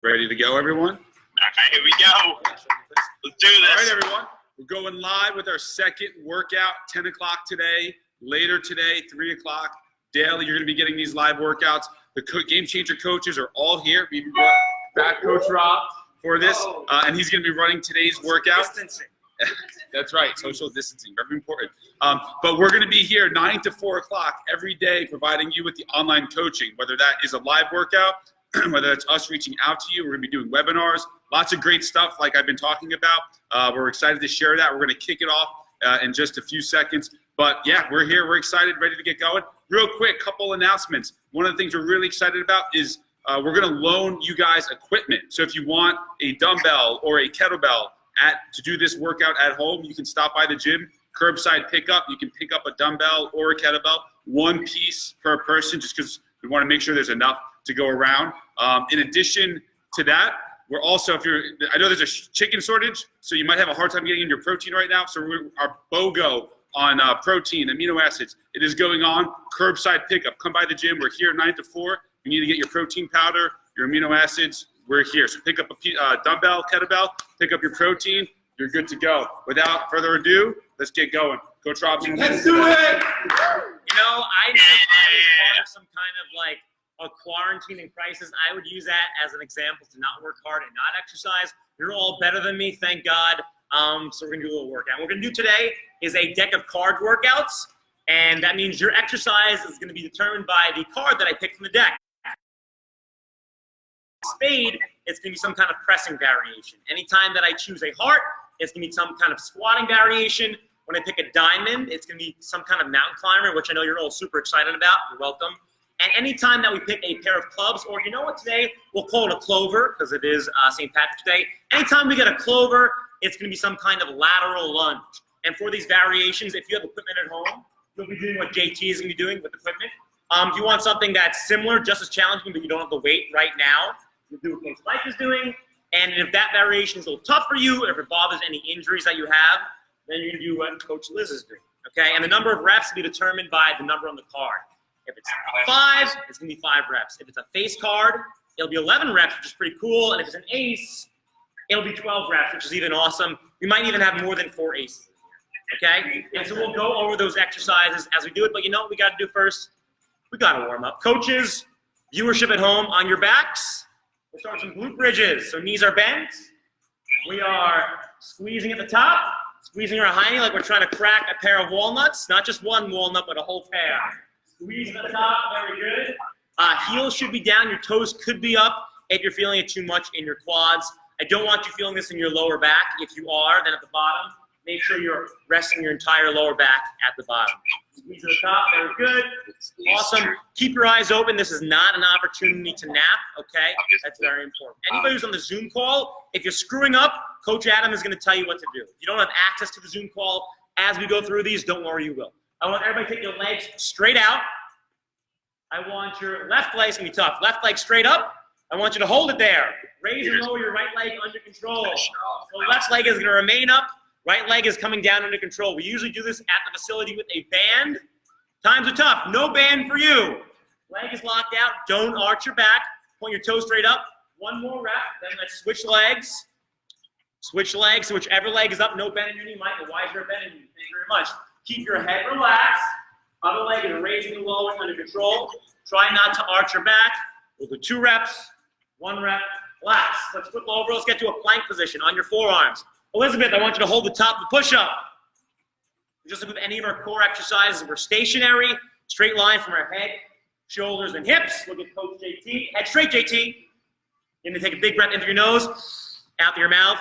Ready to go, everyone? All right, here we go. Let's do this. All right, everyone. We're going live with our second workout, 10 o'clock today. Later today, 3 o'clock. Daily, you're going to be getting these live workouts. The Game Changer coaches are all here. We brought back Coach Rob for this, and he's going to be running today's workout. Distancing. That's right, social distancing, very important. But we're going to be here 9 to 4 o'clock every day, providing you with the online coaching, whether that is a live workout, whether it's us reaching out to you. We're going to be doing webinars, lots of great stuff like I've been talking about. We're excited to share that. We're going to kick it off in just a few seconds. But yeah, we're here. We're excited, ready to get going. Real quick, couple announcements. One of the things we're really excited about is we're going to loan you guys equipment. So if you want a dumbbell or a kettlebell to do this workout at home, you can stop by the gym, curbside pickup. You can pick up a dumbbell or a kettlebell, one piece per person, just because we want to make sure there's enough to go around. In addition to that, we're also, I know there's a chicken shortage, so you might have a hard time getting in your protein right now. So our BOGO on protein, amino acids, it is going on. Curbside pickup. Come by the gym. We're here 9 to 4. You need to get your protein powder, your amino acids. We're here. So pick up a dumbbell, kettlebell, pick up your protein. You're good to go. Without further ado, let's get going. Coach Robson. Let's do it! I know I was part of some kind of like a quarantine and crisis. I would use that as an example to not work hard and not exercise. You're all better than me, thank God. So we're gonna do a little workout. What we're gonna do today is a deck of card workouts, and that means your exercise is gonna be determined by the card that I picked from the deck. Spade, it's gonna be some kind of pressing variation. Anytime that I choose a heart, it's gonna be some kind of squatting variation. When I pick a diamond, it's gonna be some kind of mountain climber, which I know you're all super excited about. You're welcome. And anytime that we pick a pair of clubs, or you know what, today we'll call it a clover because it is St. Patrick's Day. Anytime we get a clover, it's going to be some kind of lateral lunge. And for these variations, if you have equipment at home, you'll be doing what JT is going to be doing with equipment. If you want something that's similar, just as challenging, but you don't have the weight right now, you'll do what Coach Mike is doing. And if that variation is a little tough for you, or if it bothers any injuries that you have, then you're going to do what Coach Liz is doing. Okay? And the number of reps will be determined by the number on the card. If it's 5, it's going to be 5 reps. If it's a face card, it'll be 11 reps, which is pretty cool. And if it's an ace, it'll be 12 reps, which is even awesome. We might even have more than 4 aces here, okay? And so we'll go over those exercises as we do it. But you know what we got to do first? We got to warm up. Coaches, viewership at home, on your backs. We'll start some glute bridges. So knees are bent. We are squeezing at the top, squeezing our hiney like we're trying to crack a pair of walnuts. Not just one walnut, but a whole pair. Squeeze at the top, very good. Heels should be down, your toes could be up if you're feeling it too much in your quads. I don't want you feeling this in your lower back. If you are, then at the bottom, make sure you're resting your entire lower back at the bottom. Squeeze at the top, very good. Awesome. Keep your eyes open. This is not an opportunity to nap, okay? That's very important. Anybody who's on the Zoom call, if you're screwing up, Coach Adam is going to tell you what to do. If you don't have access to the Zoom call as we go through these, don't worry, you will. I want everybody to take your legs straight out. I want your left leg's going to be tough. Left leg straight up. I want you to hold it there. Raise and lower your right leg under control. So left leg is going to remain up. Right leg is coming down under control. We usually do this at the facility with a band. Times are tough. No band for you. Leg is locked out. Don't arch your back. Point your toes straight up. One more rep. Then let's switch legs. Switch legs. So whichever leg is up, no bend in your knee. Michael, why is there a bend in your knee? Thank you very much. Keep your head relaxed. Other leg is raising and lowering under control. Try not to arch your back. We'll do 2 reps, 1 rep, relax. Let's flip over. Let's get to a plank position on your forearms. Elizabeth, I want you to hold the top of the push-up. Just like with any of our core exercises, we're stationary, straight line from our head, shoulders, and hips. Look at Coach JT. Head straight, JT. You're going to take a big breath in through your nose, out through your mouth.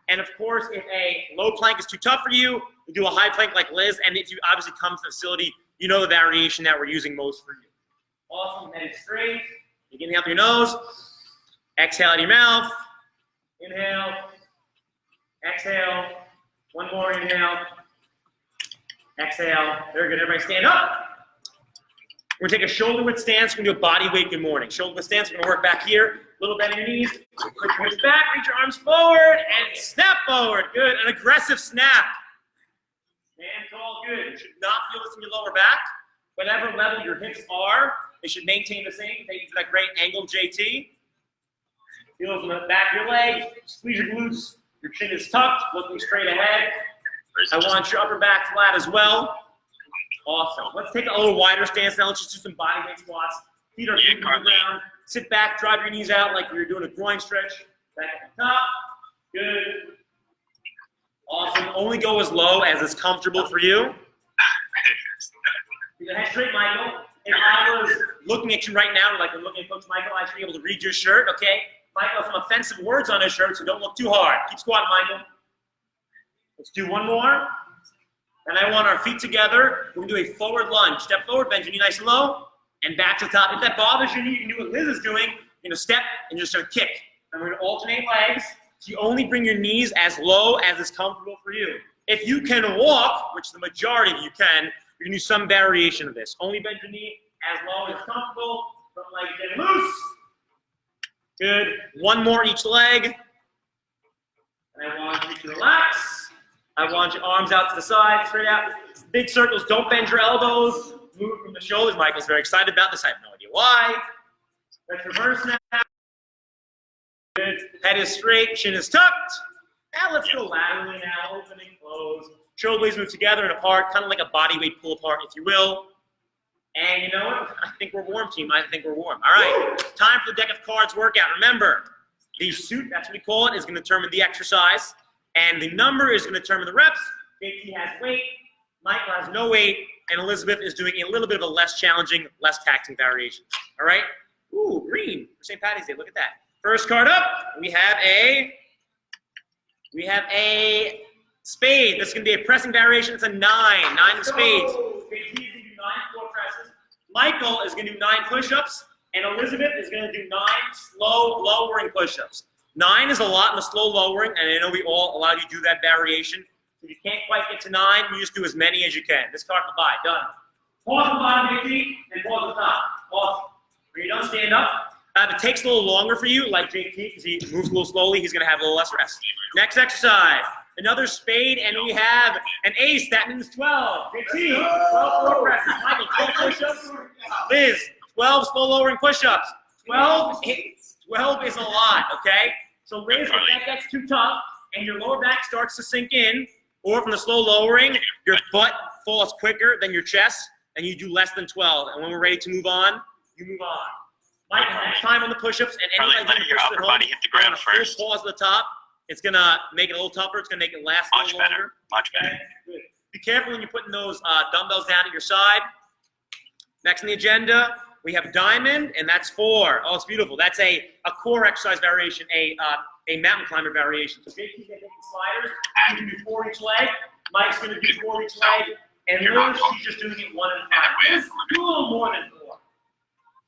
And of course, if a low plank is too tough for you, we do a high plank like Liz. And if you obviously come to the facility, you know the variation that we're using most for you. Awesome. Head straight. Begin out through your nose. Exhale out of your mouth. Inhale. Exhale. One more inhale. Exhale. Very good. Everybody stand up. We're going to take a shoulder width stance. We're going to do a body weight good morning. Shoulder width stance. We're going to work back here. Little bend in your knees. Quick push back. Reach your arms forward and snap forward. Good. An aggressive snap. Stand tall. Good. You should not feel this in your lower back. Whatever level your hips are, they should maintain the same. Thank you for that great angle, JT. Heels on the back of your legs. Squeeze your glutes. Your chin is tucked, looking straight ahead. I want your upper back flat as well. Awesome. Let's take a little wider stance now. Let's just do some body weight squats. Feet are moving around. Sit back, drive your knees out like you're doing a groin stretch. Back at the top. Good. Awesome. Only go as low as is comfortable for you. Keep your head straight, Michael. If I was looking at you right now, like I'm looking at Coach Michael, I should be able to read your shirt, okay? Michael has some offensive words on his shirt, so don't look too hard. Keep squatting, Michael. Let's do one more. And I want our feet together. We're going to do a forward lunge. Step forward, bend your knee nice and low, and back to the top. If that bothers your knee, you can do what Liz is doing. You're going to step, and you're just going to kick. And we're going to alternate legs. So you only bring your knees as low as is comfortable for you. If you can walk, which the majority of you can, you're going to do some variation of this. Only bend your knee as low as comfortable. Front leg get loose. Good. One more each leg. And I want you to relax. I want your arms out to the side, straight out. Big circles. Don't bend your elbows. Move from the shoulders. Michael's very excited about this. I have no idea why. Let's reverse now. Good. Head is straight. Chin is tucked. Now let's go laterally now. Open and close. Shoulder blades move together and apart, kind of like a body weight pull apart, if you will. And you know what? I think we're warm, team. I think we're warm. All right. Time for the deck of cards workout. Remember, the suit, that's what we call it, is going to determine the exercise. And the number is going to determine the reps. JT has weight. Michael has no weight. And Elizabeth is doing a little bit of a less challenging, less taxing variation. All right? Ooh, green for St. Patty's Day. Look at that. First card up, we have a spade. This is going to be a pressing variation. It's a 9. 9 of spades. JT is going to do 9 floor presses. Michael is going to do 9 push-ups. And Elizabeth is going to do 9 slow lowering push-ups. 9 is a lot in the slow lowering, and I know we all allow you to do that variation. If you can't quite get to 9, you just do as many as you can. This card goodbye. Done. Pause the bottom of your feet and pause the top. Awesome. When you're done, stand up. If it takes a little longer for you, like JT, because he moves a little slowly, he's going to have a little less rest. Next exercise. Another spade, and we have an ace. That means 12. JT, 12 floor presses. Michael, 12 push-ups. Liz, 12 slow lowering push-ups. 12 is a lot, okay? So Liz, if that gets too tough and your lower back starts to sink in, or from the slow lowering, your butt falls quicker than your chest, and you do less than 12. And when we're ready to move on, you move on. Michael, next time on the push-ups, and anybody doing your upper body hit the ground first. Pause at the top. It's going to make it a little tougher. It's going to make it last a little longer. Much better. Okay? Good. Be careful when you're putting those dumbbells down at your side. Next on the agenda, we have diamond, and that's 4. Oh, it's beautiful. That's a core exercise variation, a mountain climber variation. So JT's going to take the sliders. He's going to do 4 each leg. Mike's going to do 4 each leg. And Liz, she's just doing it 1 and 5. Do a little more than 4.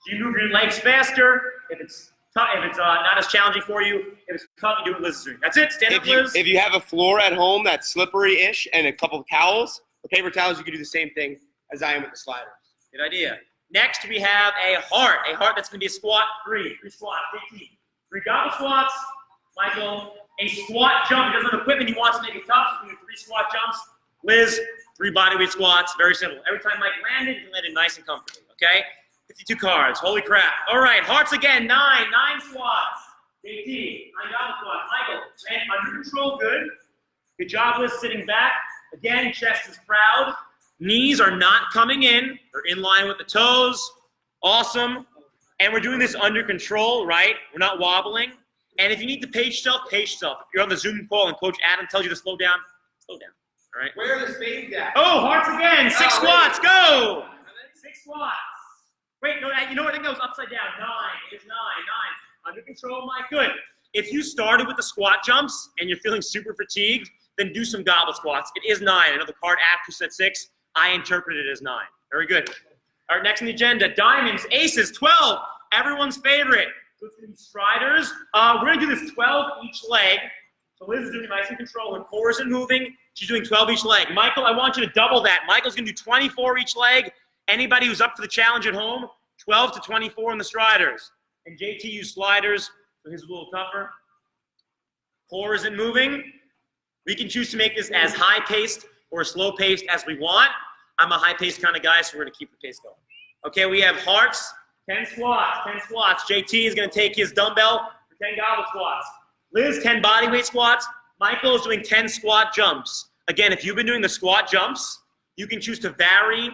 So you move your legs faster. If it's not as challenging for you, if it's tough, you do what Liz is doing. That's it. Stand up, Liz. If you have a floor at home that's slippery-ish and a couple of towels, or paper towels, you can do the same thing as I am with the sliders. Good idea. Next, we have a heart. A heart that's going to be a squat 3. 3 squats. 15. 3 goblet squats. Michael, a squat jump. He doesn't have equipment. He wants to make it tough. So we do 3 squat jumps. Liz, 3 bodyweight squats. Very simple. Every time Mike landed, he landed nice and comfortably. Okay? 52 cards. Holy crap. All right. Hearts again. 9 squats. 18. 9 goblet squats. Michael, land under control. Good. Good job, Liz, sitting back. Again, chest is proud. Knees are not coming in. They're in line with the toes. Awesome. And we're doing this under control, right? We're not wobbling. And if you need to pace yourself, pace yourself. If you're on the Zoom call and Coach Adam tells you to slow down, slow down. All right? Where are the spades at? Oh, hearts again. 6 squats. Go. 6 squats. Wait, no, you know what? I think that was upside down. 9. It is 9. 9. Under control, Mike. Good. If you started with the squat jumps and you're feeling super fatigued, then do some goblet squats. It is 9. I know the card after said 6. I interpreted it as 9. Very good. All right, next on the agenda, diamonds, aces, 12. Everyone's favorite. So it's going to be striders. We're going to do this 12 each leg. So Liz is doing it nice and control. Her core isn't moving. She's doing 12 each leg. Michael, I want you to double that. Michael's going to do 24 each leg. Anybody who's up for the challenge at home, 12 to 24 in the striders. And JT used sliders, so his is a little tougher. Core isn't moving. We can choose to make this as high-paced or slow-paced as we want. I'm a high-paced kind of guy, so we're going to keep the pace going. Okay, we have hearts, 10 squats, 10 squats. JT is going to take his dumbbell, 10 goblet squats. Liz, 10 bodyweight squats. Michael is doing 10 squat jumps. Again, if you've been doing the squat jumps, you can choose to vary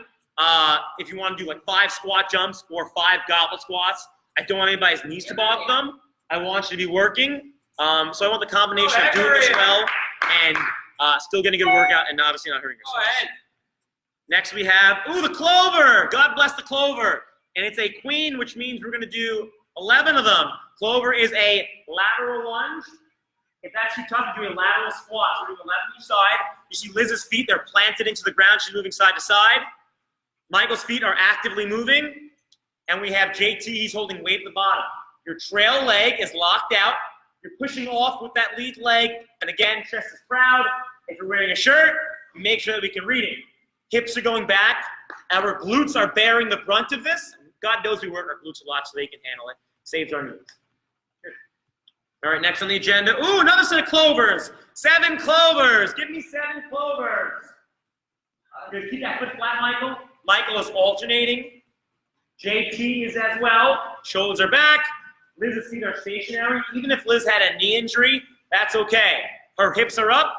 if you want to do like 5 squat jumps or 5 goblet squats. I don't want anybody's knees to bother them. I want you to be working. So I want the combination of doing this well and still getting a good workout and obviously not hurting yourself. Next we have, the clover. God bless the clover. And it's a queen, which means we're going to do 11 of them. Clover is a lateral lunge. If that's too tough, you're doing lateral squats. We're doing 11 each side. You see Liz's feet, they're planted into the ground. She's moving side to side. Michael's feet are actively moving. And we have JT, he's holding weight at the bottom. Your trail leg is locked out. You're pushing off with that lead leg. And again, chest is proud. If you're wearing a shirt, make sure that we can read it. Hips are going back. Our glutes are bearing the brunt of this. God knows we work our glutes a lot so they can handle it. Saves our knees. All right, next on the agenda. Another set of clovers. 7 clovers. Give me 7 clovers. Good. Keep that foot flat, Michael. Michael is alternating. JT is as well. Shoulders are back. Liz's feet are stationary. Even if Liz had a knee injury, that's okay. Her hips are up,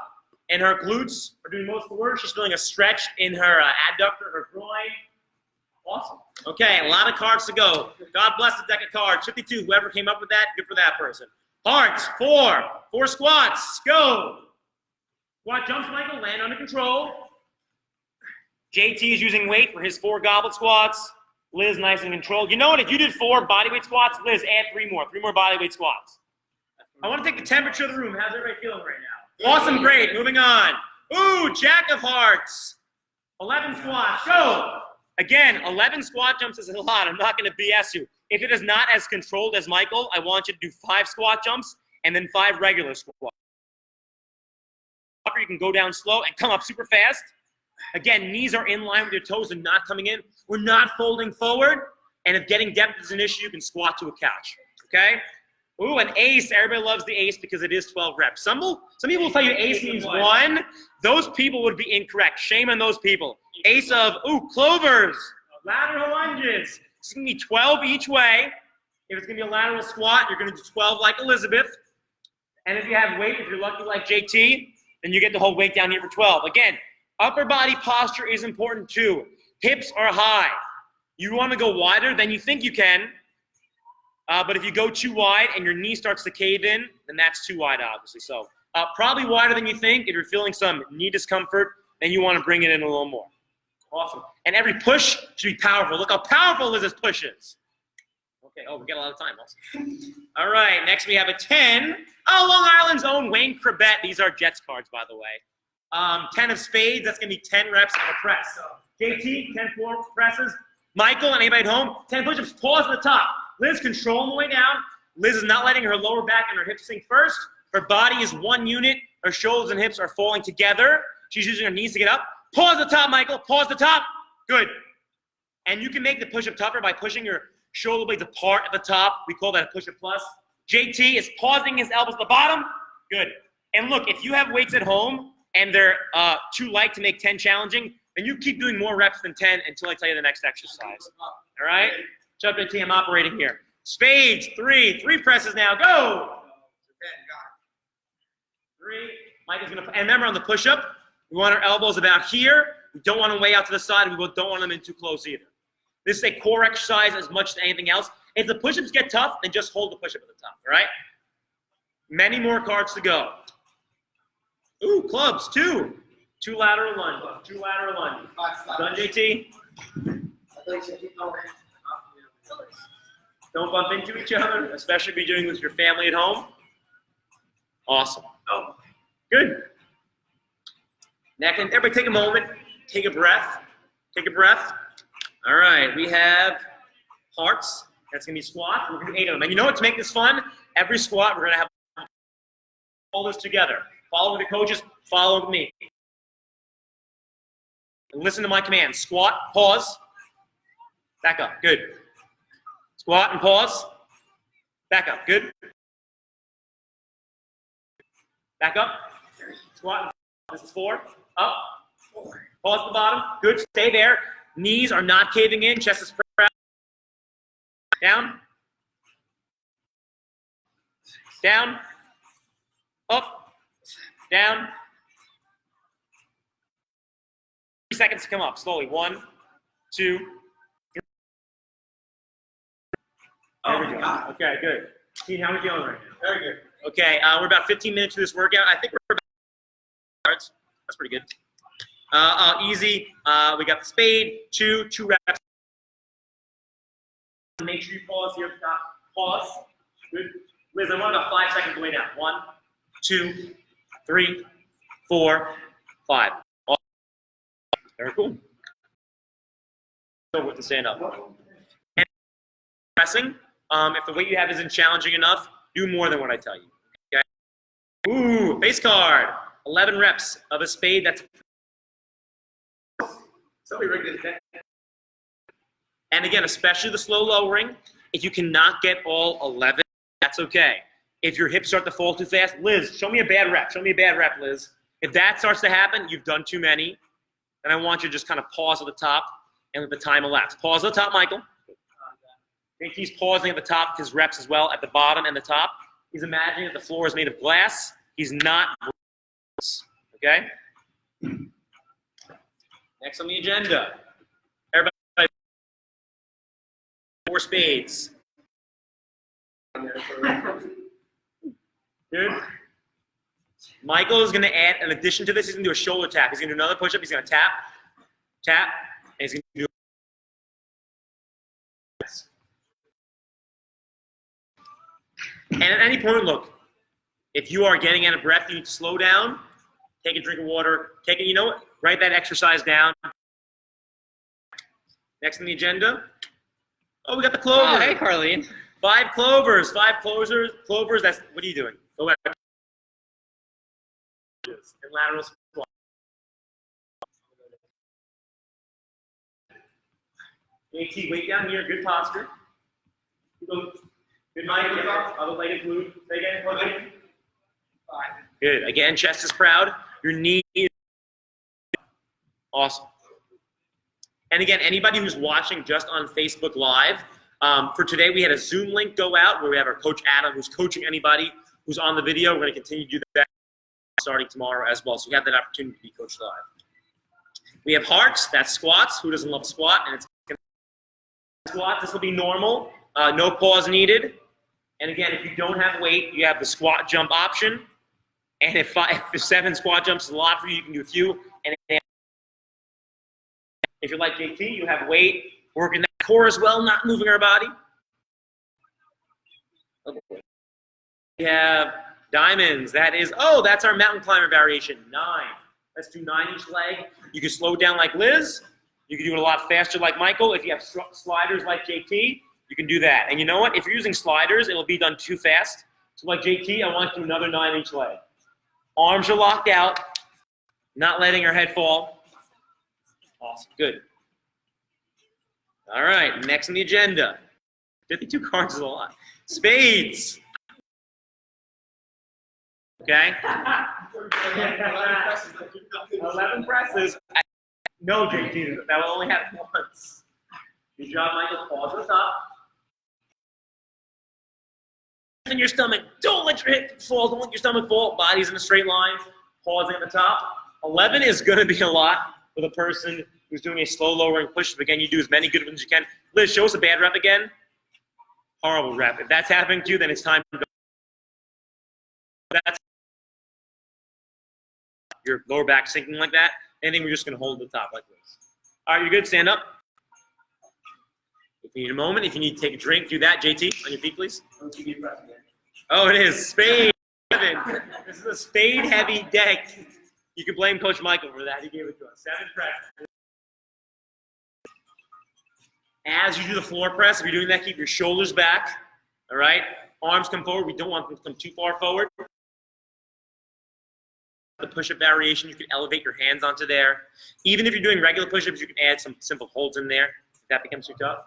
and her glutes are doing most of the work. She's feeling a stretch in her adductor, her groin. Awesome. Okay, a lot of cards to go. God bless the deck of cards. 52, whoever came up with that, good for that person. Hearts, 4 squats, go. Squat jumps, Michael, land under control. JT is using weight for his 4 goblet squats. Liz, nice and controlled. You know what, if you did 4 bodyweight squats, Liz, add 3 more bodyweight squats. I want to take the temperature of the room. How's everybody feeling right now? Awesome, great, moving on. Jack of hearts. 11 squats, go. Again, 11 squat jumps is a lot. I'm not going to BS you. If it is not as controlled as Michael, I want you to do 5 squat jumps and then 5 regular squats. You can go down slow and come up super fast. Again, knees are in line with your toes and not coming in. We're not folding forward. And if getting depth is an issue, you can squat to a couch. Okay? An ace. Everybody loves the ace because it is 12 reps. Some people will tell you ace means 1. Those people would be incorrect. Shame on those people. Ace of, clovers. Lateral lunges. It's going to be 12 each way. If it's going to be a lateral squat, you're going to do 12 like Elizabeth. And if you have weight, if you're lucky like JT, then you get the whole weight down here for 12. Again, upper body posture is important too. Hips are high. You want to go wider than you think you can. But if you go too wide and your knee starts to cave in, then that's too wide, obviously. So probably wider than you think. If you're feeling some knee discomfort, then you want to bring it in a little more. Awesome. And every push should be powerful. Look how powerful Liz's push is. Okay, we got a lot of time also. All right, next we have a 10. Long Island's own Wayne Krebet. These are Jets cards, by the way. 10 of spades, that's going to be 10 reps of a press. JT, 10 floor presses. Michael and anybody at home, 10 push-ups, pause at the top. Liz, controlling the way down. Liz is not letting her lower back and her hips sink first. Her body is one unit. Her shoulders and hips are falling together. She's using her knees to get up. Pause the top, Michael. Pause the top. Good. And you can make the push-up tougher by pushing your shoulder blades apart at the top. We call that a push-up plus. JT is pausing his elbows at the bottom. Good. And look, if you have weights at home and they're too light to make 10 challenging, then you keep doing more reps than 10 until I tell you the next exercise. All right? Chubb JT, I'm operating here. Spades, 3 presses now. Go. 3. Mike is going to, and remember on the push-up, we want our elbows about here. We don't want them way out to the side, and we don't want them in too close either. This is a core exercise as much as anything else. If the push-ups get tough, then just hold the push-up at the top, all right? Many more cards to go. Clubs, 2. 2 lateral lunges. 2 lateral lunges. Done, JT? Don't bump into each other, especially if you're doing this with your family at home. Awesome. Good. Next, everybody take a moment. Take a breath. Take a breath. All right, we have hearts. That's going to be squats. We're going to do 8 of them. And you know what, to make this fun, every squat, we're going to have all this together. Follow the coaches, follow me. And listen to my command. Squat, pause, back up. Good. Squat and pause, back up. Good. Back up. Squat. This is 4. Up. 4. Pause at the bottom. Good. Stay there. Knees are not caving in. Chest is proud. Down. Down. Up. Down. 3 seconds to come up. Slowly. 1, 2, 3. Oh my God. Okay, good. Team, how are we feeling right now? Very good. Okay, we're about 15 minutes to this workout. I think we're about yards. That's pretty good. Easy. We got the spade, 2 reps. Make sure you pause here. Pause. Good. Liz, I want about 5 seconds to way down. 1, 2, 3, 4, 5. Very cool. Over with the stand up. And pressing. If the weight you have isn't challenging enough, do more than what I tell you. Okay. Ooh, face card. 11 reps of a spade. That's. Somebody rigged it. And again, especially the slow lowering. If you cannot get all 11, that's okay. If your hips start to fall too fast, Liz, show me a bad rep. Show me a bad rep, Liz. If that starts to happen, you've done too many. Then I want you to just kind of pause at the top and let the time elapse. Pause at the top, Michael. He's pausing at the top of his reps as well, at the bottom and the top. He's imagining that the floor is made of glass. He's not. Okay? Next on the agenda. Everybody, 4 spades. Good. Michael is going to add, in addition to this, he's going to do a shoulder tap. He's going to do another push-up. He's going to tap, tap, and he's going to do. And at any point, look, if you are getting out of breath, you need to slow down, take a drink of water, you know what? Write that exercise down. Next on the agenda. Oh, we got the clover. Oh, hey, Carlene. 5 clovers. 5 clovers. That's, what are you doing? Go back. And lateral squat. AT, weight down here, good posture. Good night, other leg is glued. Say again, good. Again, chest is proud. Your knee is awesome. And again, anybody who's watching just on Facebook Live, for today we had a Zoom link go out where we have our coach Adam who's coaching anybody who's on the video. We're going to continue to do that starting tomorrow as well. So you have that opportunity to be coached live. We have hearts, that's squats. Who doesn't love a squat? And it's squats, this will be normal. No pause needed. And again, if you don't have weight, you have the squat jump option. And if 7 squat jumps is a lot for you, you can do a few. And if you're like JT, you have weight, working that core as well, not moving our body. Okay. We have diamonds. That's our mountain climber variation. 9. Let's do 9 each leg. You can slow down like Liz. You can do it a lot faster like Michael. If you have sliders like JT, you can do that. And you know what? If you're using sliders, it'll be done too fast. So like JT, I want to do another 9 each leg. Arms are locked out, not letting your head fall. Awesome. Good. All right. Next on the agenda. 52 cards is a lot. Spades. Okay. 11 presses. No, JT, that will only happen once. Good job, Michael. Pause at the top. In your stomach. Don't let your hip fall. Don't let your stomach fall. Body's in a straight line. Pausing at the top. 11 is going to be a lot for the person who's doing a slow lowering push-up. Again, you do as many good ones as you can. Liz, show us a bad rep again. Horrible rep. If that's happening to you, then it's time to go. That's your lower back sinking like that. Anything, we're just going to hold the top like this. All right, you're good. Stand up. If you need a moment, if you need to take a drink, do that. JT, on your feet, please. Oh, it is. Spade. This is a spade-heavy deck. You can blame Coach Michael for that. He gave it to us. 7 press. As you do the floor press, if you're doing that, keep your shoulders back. All right? Arms come forward. We don't want them to come too far forward. The push-up variation, you can elevate your hands onto there. Even if you're doing regular push-ups, you can add some simple holds in there if that becomes too tough.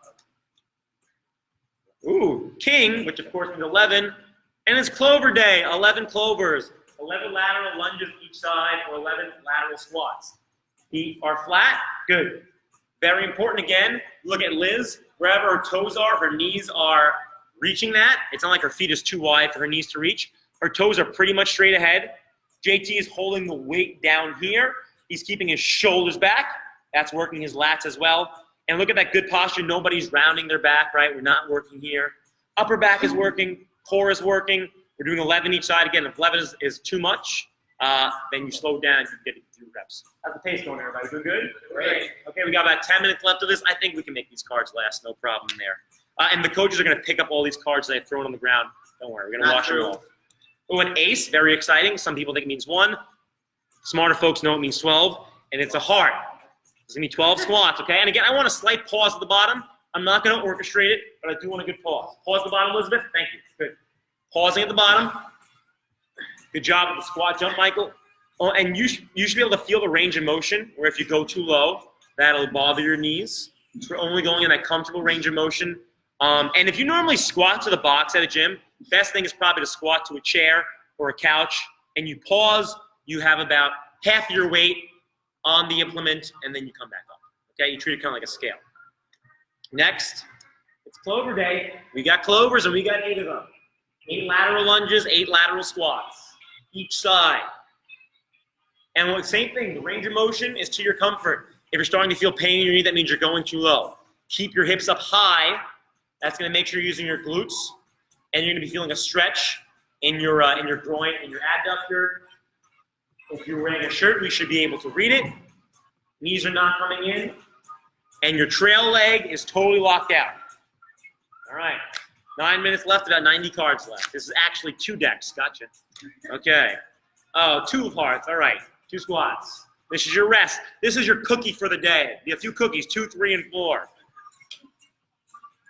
Ooh, king, which of course means 11. And it's clover day, 11 clovers. 11 lateral lunges each side or 11 lateral squats. Feet are flat, good. Very important again, look at Liz. Wherever her toes are, her knees are reaching that. It's not like her feet is too wide for her knees to reach. Her toes are pretty much straight ahead. JT is holding the weight down here. He's keeping his shoulders back. That's working his lats as well. And look at that good posture. Nobody's rounding their back, right? We're not working here. Upper back is working. Core is working. We're doing 11 each side. Again, if 11 is too much, then you slow down and you get it to 2 reps. How's the pace going, everybody? Doing good? Great. Okay, we got about 10 minutes left of this. I think we can make these cards last. No problem there. And the coaches are going to pick up all these cards that I've thrown on the ground. Don't worry. We're going to wash them off. Oh, an ace. Very exciting. Some people think it means 1. Smarter folks know it means 12. And it's a heart. It's going to be 12 squats, okay? And again, I want a slight pause at the bottom. I'm not going to orchestrate it, but I do want a good pause. Pause at the bottom, Elizabeth. Thank you. Good. Pausing at the bottom. Good job with the squat jump, Michael. Oh, and you should be able to feel the range of motion, where if you go too low, that'll bother your knees. So we're only going in that comfortable range of motion. And if you normally squat to the box at a gym, best thing is probably to squat to a chair or a couch, and you pause. You have about half your weight on the implement, and then you come back up. Okay, you treat it kind of like a scale. Next, it's Clover Day. We got clovers, and we got 8 of them. 8 lateral lunges, 8 lateral squats, each side. And the same thing, the range of motion is to your comfort. If you're starting to feel pain in your knee, that means you're going too low. Keep your hips up high. That's going to make sure you're using your glutes, and you're going to be feeling a stretch in your groin, in your adductor. If you're wearing a shirt, we should be able to read it. Knees are not coming in. And your trail leg is totally locked out. All right. 9 minutes left, about 90 cards left. This is actually 2 decks. Gotcha. Okay. Oh, 2 of hearts. All right. 2 squats. This is your rest. This is your cookie for the day. You have 2 cookies, 2, 3, and 4.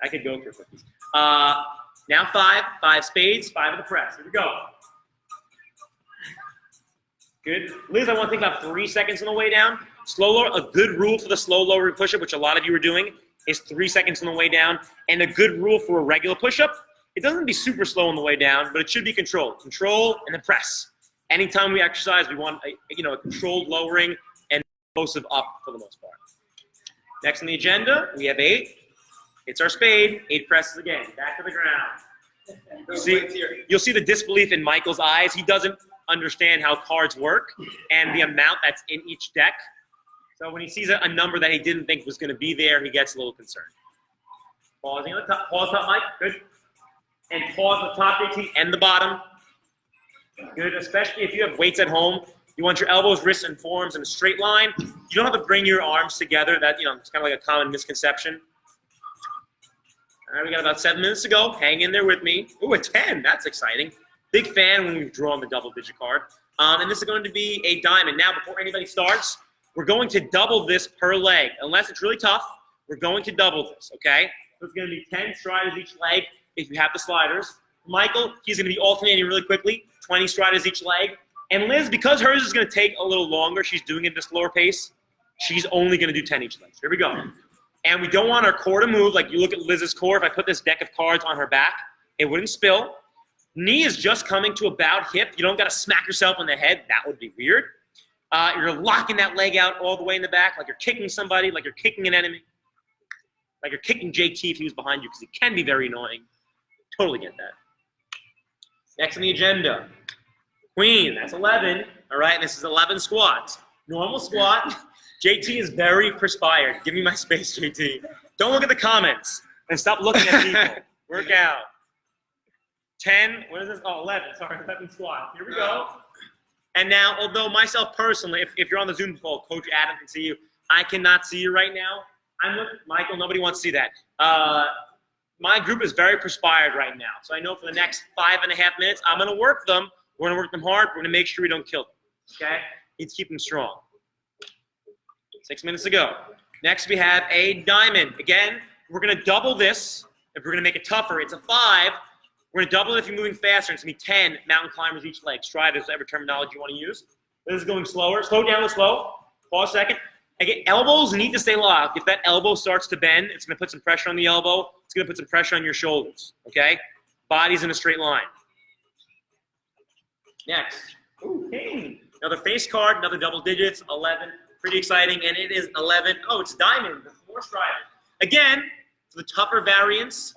I could go for cookies. Now 5 spades, 5 of the press. Here we go. Good. Liz, I want to think about 3 seconds on the way down. Slow lower, a good rule for the slow lowering push-up, which a lot of you are doing, is 3 seconds on the way down. And a good rule for a regular push-up, it doesn't be super slow on the way down, but it should be controlled. Control and then press. Anytime we exercise, we want a controlled lowering and explosive up for the most part. Next on the agenda, we have 8. It's our spade. 8 presses again. Back to the ground. You'll see the disbelief in Michael's eyes. He doesn't understand how cards work and the amount that's in each deck. So when he sees a number that he didn't think was going to be there, he gets a little concerned. Pausing on the top. Pause top, Mike. Good. And pause the top, JT, and the bottom. Good, especially if you have weights at home. You want your elbows, wrists, and forearms in a straight line. You don't have to bring your arms together. That, it's kind of like a common misconception. All right, we got about 7 minutes to go. Hang in there with me. Ooh, a 10. That's exciting. Big fan when we've drawn the double-digit card. And this is going to be a diamond. Now, before anybody starts, we're going to double this per leg. Unless it's really tough, we're going to double this, okay? So it's going to be 10 striders each leg if you have the sliders. Michael, he's going to be alternating really quickly, 20 striders each leg. And Liz, because hers is going to take a little longer, she's doing it at a slower pace, she's only going to do 10 each leg. Here we go. And we don't want our core to move. Like you look at Liz's core, if I put this deck of cards on her back, it wouldn't spill. Knee is just coming to about hip. You don't got to smack yourself on the head. That would be weird. You're locking that leg out all the way in the back, like you're kicking somebody, like you're kicking an enemy, like you're kicking JT if he was behind you, because he can be very annoying. Totally get that. Next on the agenda, Queen. That's 11. All right, this is 11 squats. Normal squat. JT is very perspired. Give me my space, JT. Don't look at the comments and stop looking at people. Work out. 10. What is this? Oh, 11. Sorry, 11 squats. Here we go. And now, although myself personally, if you're on the Zoom call, Coach Adam can see you. I cannot see you right now. I'm with Michael. Nobody wants to see that. My group is very perspired right now. So I know for the next 5.5 minutes, I'm going to work them. We're going to work them hard. We're going to make sure we don't kill them. Okay? Need to keep them strong. 6 minutes to go. Next, we have a diamond. Again, we're going to double this. If we're going to make it tougher, it's a 5. We're going to double it if you're moving faster. It's going to be 10 mountain climbers each leg. Striders, whatever terminology you want to use. This is going slower. Slow down the slow. Pause a second. Again, elbows need to stay locked. If that elbow starts to bend, it's going to put some pressure on the elbow. It's going to put some pressure on your shoulders. Okay? Body's in a straight line. Next. Ooh, king. Another face card, another double digits, 11. Pretty exciting, and it is 11. Oh, it's diamond, the 4 strider. Again, for the tougher variants,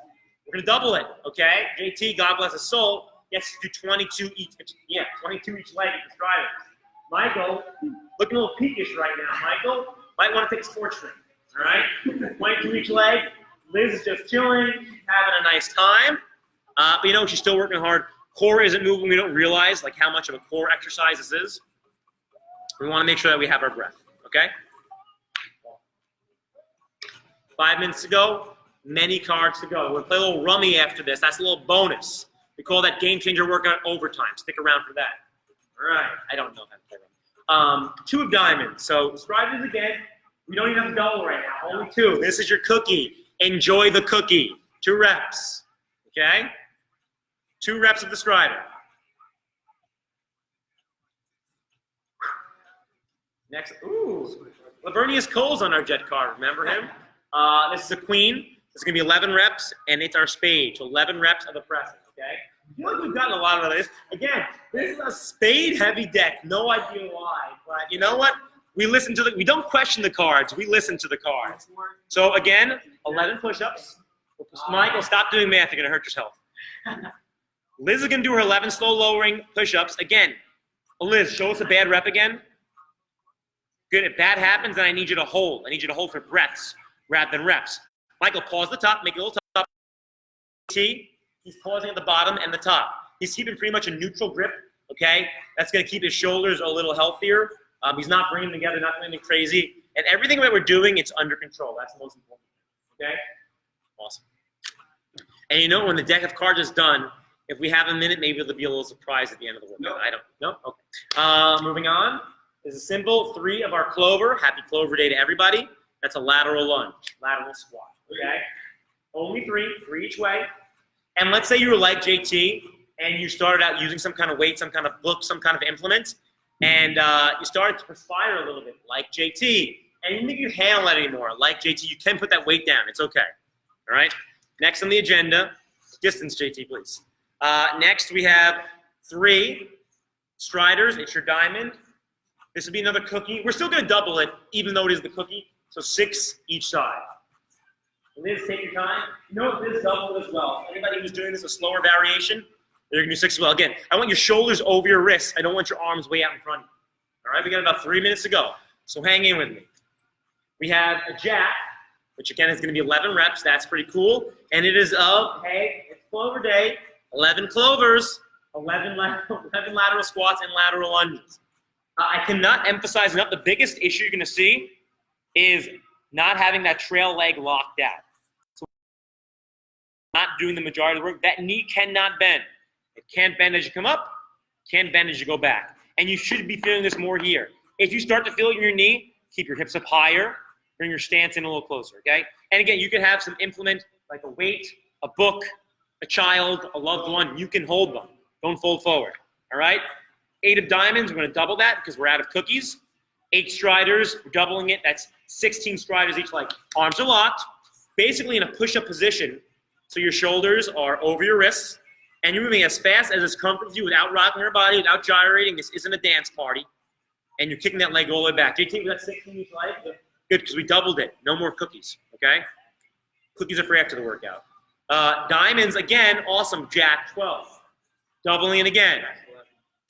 We're going to double it, okay? JT, God bless his soul, gets to do 22 each. Yeah, 22 each leg if he's driving. Michael, looking a little peakish right now. Michael, might want to take a sports drink, all right? 22 each leg. Liz is just chilling, having a nice time. But you know, she's still working hard. Core isn't moving. We don't realize like how much of a core exercise this is. We want to make sure that we have our breath, okay? 5 minutes to go, many cards to go. We'll play a little rummy after this. That's a little bonus. We call that game changer workout overtime. Stick around for that. All right. I don't know how to play rummy. 2 of diamonds. So strivers again. We don't even have a double right now. Only 2. This is your cookie. Enjoy the cookie. 2 reps. Okay? 2 reps of the strider. Next. Ooh. Lavernius Cole's on our jet card. Remember him? This is a queen. This is going to be 11 reps, and it's our spade. So 11 reps of the pressing, okay? I feel like we've gotten a lot of this. Again, this is a spade-heavy deck. No idea why. But you know what? We don't question the cards. We listen to the cards. So again, 11 push-ups. Michael, stop doing math. You're going to hurt yourself. Liz is going to do her 11 slow lowering push-ups. Again, Liz, show us a bad rep again. Good. If that happens, then I need you to hold. I need you to hold for breaths rather than reps. Michael, pause the top, make it a little tough. He's pausing at the bottom and the top. He's keeping pretty much a neutral grip, okay? That's going to keep his shoulders a little healthier. He's not bringing them together, not doing anything crazy. And everything that we're doing, it's under control. That's the most important, okay? Awesome. And you know, when the deck of cards is done, if we have a minute, maybe there'll be a little surprise at the end of the workout. No. I don't know. Okay. Moving on. There's a symbol 3 of our clover. Happy Clover Day to everybody. That's a lateral lunge, lateral squat, okay? Only 3 each way. And let's say you were like JT and you started out using some kind of weight, some kind of book, some kind of implement, and you started to perspire a little bit like JT, and you didn't think you handle it anymore like JT. You can put that weight down. It's okay, all right? Next on the agenda, distance, JT, please. Next, we have 3 striders. It's your diamond. This would be another cookie. We're still going to double it, even though it is the cookie. So 6 each side. Liz, take your time. You know this double as well. Anybody who's doing this a slower variation, they're going to do 6 as well. Again, I want your shoulders over your wrists. I don't want your arms way out in front of you. All right, we got about 3 minutes to go. So hang in with me. We have a jack, which again is going to be 11 reps. That's pretty cool. And it is of, hey, it's Clover Day, 11 clovers, 11 lateral squats and lateral lunges. I cannot emphasize enough, the biggest issue you're going to see is not having that trail leg locked out. So not doing the majority of the work. That knee cannot bend. It can't bend as you come up, can't bend as you go back. And you should be feeling this more here. If you start to feel it in your knee, keep your hips up higher, bring your stance in a little closer, okay? And again, you can have some implement like a weight, a book, a child, a loved one. You can hold them. Don't fold forward, all right? 8 of diamonds, we're going to double that because we're out of cookies. 8 striders, we're doubling it. That's 16 striders each leg. Arms are locked, basically in a push-up position. So your shoulders are over your wrists, and you're moving as fast as it's comfortable with you without rocking your body, without gyrating. This isn't a dance party. And you're kicking that leg all the way back. JT, we got 16 each leg? Good, because we doubled it. No more cookies, okay? Cookies are free after the workout. Diamonds, again, awesome. Jack, 12. Doubling it again.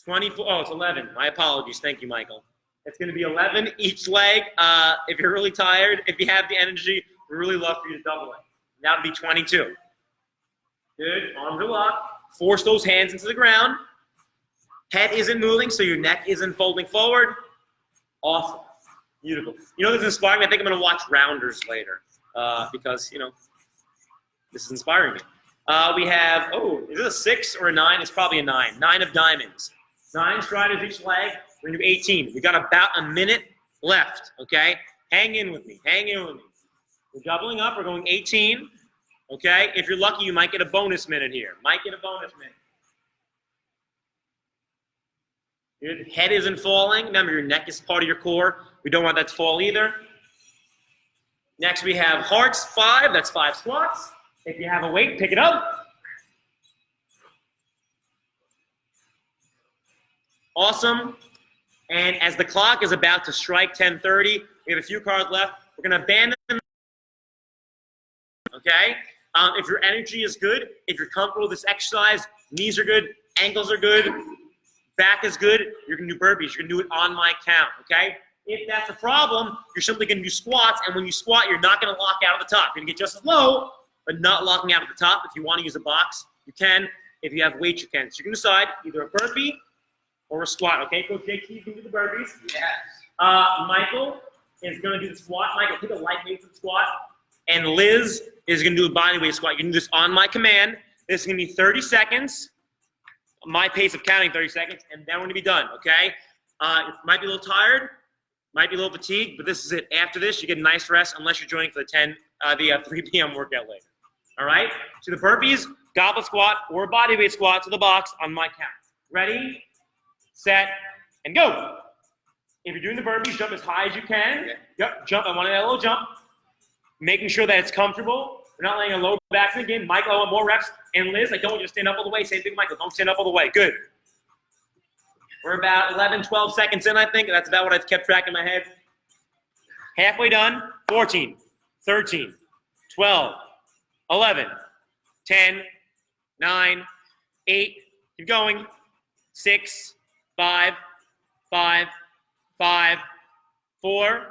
24, oh, it's 11. My apologies. Thank you, Michael. It's going to be 11 each leg. If you're really tired, if you have the energy, we really love for you to double it. That would be 22. Good. Arms are locked. Force those hands into the ground. Head isn't moving, so your neck isn't folding forward. Awesome. Beautiful. You know, this is inspiring me. I think I'm going to watch Rounders later because, you know, this is inspiring me. We have, oh, is it a 6 or a 9? It's probably a 9. 9 of diamonds. 9 striders each leg. We're going to do 18. We got about a minute left, okay? Hang in with me. Hang in with me. We're doubling up. We're going 18, okay? If you're lucky, you might get a bonus minute here. Might get a bonus minute. Your head isn't falling. Remember, your neck is part of your core. We don't want that to fall either. Next, we have hearts, 5. That's 5 squats. If you have a weight, pick it up. Awesome. And as the clock is about to strike 10:30, we have a few cards left. We're going to abandon them. Okay? If your energy is good, if you're comfortable with this exercise, knees are good, ankles are good, back is good, you're going to do burpees. You're going to do it on my count, okay? If that's a problem, you're simply going to do squats, and when you squat, you're not going to lock out of the top. You're going to get just as low, but not locking out of the top. If you want to use a box, you can. If you have weights, you can. So you can decide either a burpee or a squat, okay? Coach JT, you can do the burpees. Yes. Michael is going to do the squat. Michael, pick a light weight for the squat. And Liz is going to do a body weight squat. You can do this on my command. This is going to be 30 seconds, my pace of counting 30 seconds, and then we're going to be done, okay? You might be a little tired, might be a little fatigued, but this is it. After this, you get a nice rest unless you're joining for the 3 p.m. workout later, all right? So the burpees, goblet squat, or body weight squat to the box on my count. Ready, set, and go. If you're doing the burpees, jump as high as you can. Yep, jump. I want that little jump. Making sure that it's comfortable. We're not laying a low back in the game. Michael, I want more reps. And Liz, I don't want you to stand up all the way. Same thing, Michael. Don't stand up all the way. Good. We're about 11, 12 seconds in, I think. That's about what I've kept track in my head. Halfway done. 14, 13, 12, 11, 10, 9, 8. Keep going. 6, 5, 5, 5, 4,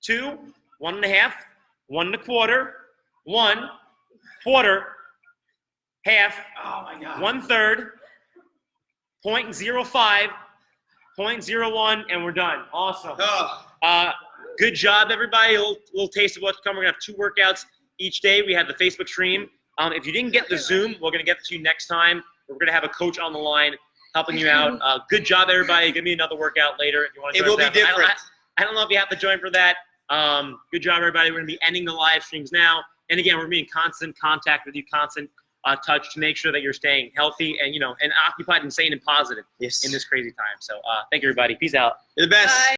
2, 1.5, 1 1/4, 1 quarter, half, Oh my God. 1/3, 0.05, 0.01, and we're done. Awesome. Oh, Good job, everybody. A little taste of what's coming. We're going to have 2 workouts each day. We have the Facebook stream. If you didn't get the Zoom, we're going to get to you next time. We're going to have a coach on the line helping you out. Good job, everybody. Give me another workout later if you want to It join will be for that. different. I don't know if you have to join for that. Good job, everybody. We're going to be ending the live streams now. And again, we're being in constant contact with you, constant touch to make sure that you're staying healthy and, and occupied and sane and positive Yes. in this crazy time. So thank you, everybody. Peace out. You're the best. Bye.